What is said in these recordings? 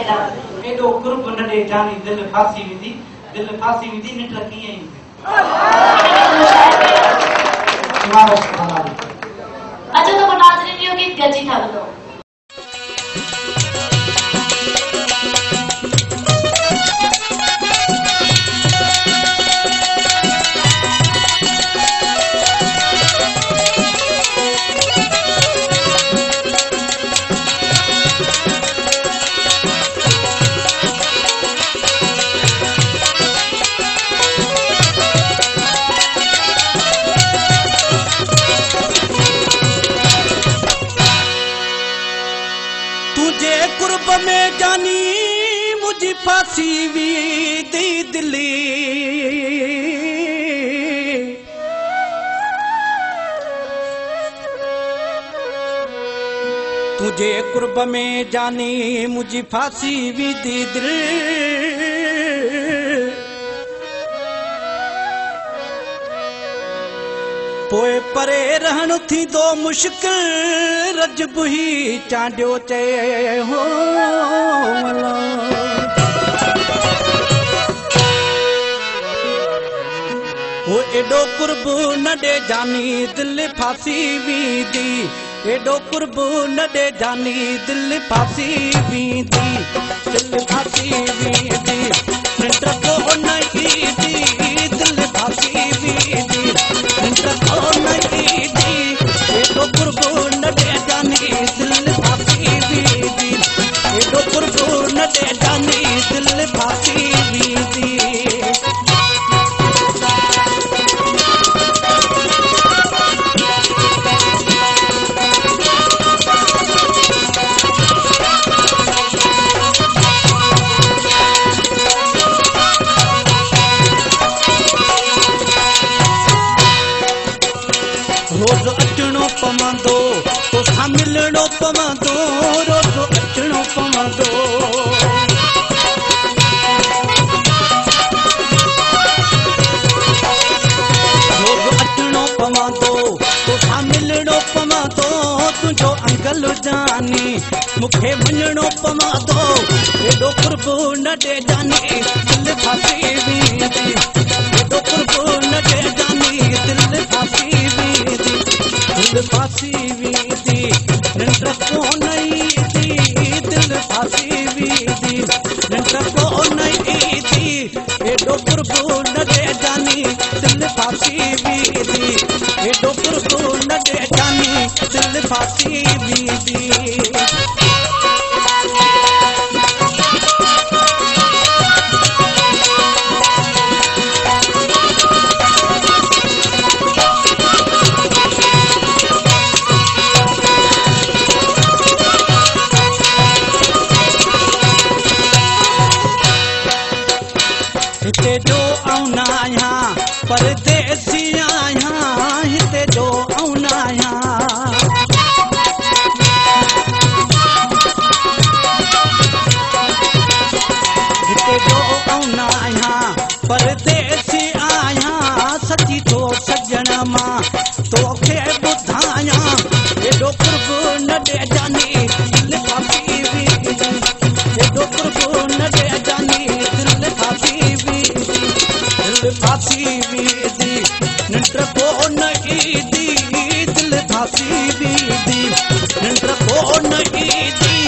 ला एडो कुर्ब न दे जानी दिल फासी विधी निट रखी है अच्छा तो नाज़रीन यो गीत गजी था ॿुधो कुर्ब में जानी मुझी फासी वी दी दिली तुझे कुर्ब में जानी मुझी फासी वी दी दिल पोए परे रहण थी दो मुश्किल रजब ही चांडियो चे हो वो एडो कुर्ब न दे जानी दिल फासी वी दी एडो कुर्ब न दे जानी दिल फासी वी दी दिल फासी वी दी निंड को नहीं दी दिल फासी वी दी एडो कुर्ब न दे जानी दिल फासी वी दी एडो कुर्ब न दे जानी दिल फासी वी दी रोज़ अचणो पवंदो तोसां मिलणो पवंदो रोज़ अचणो पवंदो रोज़ अचणो पवंदो तोसां मिलणो पवंदो तुंहिंजो अंगल जानी मूंखे वञणो पवंदो एॾो कुर्ब न ॾे जानी दिल फासी वेंदी एॾो कुर्ब न ॾे जानी दिल फासी दिल फासी वीदी निंड को नहीं दी दिल फासी वीदी निंड को नहीं दी एडो कुर्ब न दे जानी दिल फासी वीदी एडो कुर्ब न दे जानी दिल फासी वीदी हिते जो आउं आहियां परदेसी आहियां हिते जो आउं आहियां हिते जो आउं आहियां परदेसी आहियां सची तो सजण मां तोखे ॿुधायां एॾो कुर्ब न ॾे जानी दिल फासी वेंदी एॾो कुर्ब न ॾे जानी दिल फासी दिल फासी वीदी निंड को नहीं दी दिल फासी वीदी निंड को नहीं दी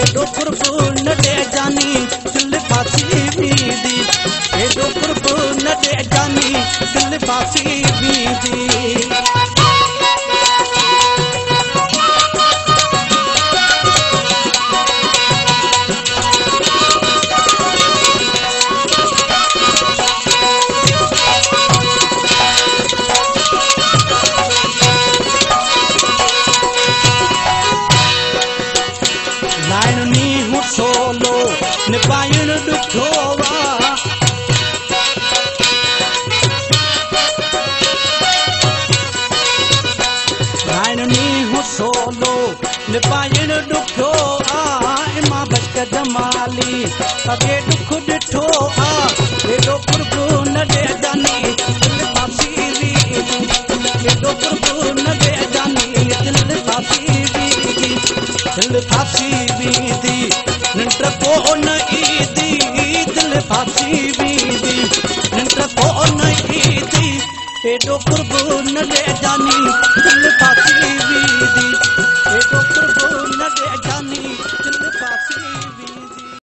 एडो कुर्ब न दे जानी दिल फासी वीदी एडो कुर्ब न दे जानी दिल फासी वीदी सोलो निभाइण ॾुखियो नी सोलो निभाइण ॾुखियो मां बच जमाली सभे ॾुख ॾिठो एॾो कुर्ब न ॾे जानी दिल फासी एॾो कुर्ब न ॾे जानी दिल फासी दिल फासी निंड कोन ईंदी दिल फासी वेंदी निंड कोन ईंदी हेॾो कुर्ब न ले जानी दिल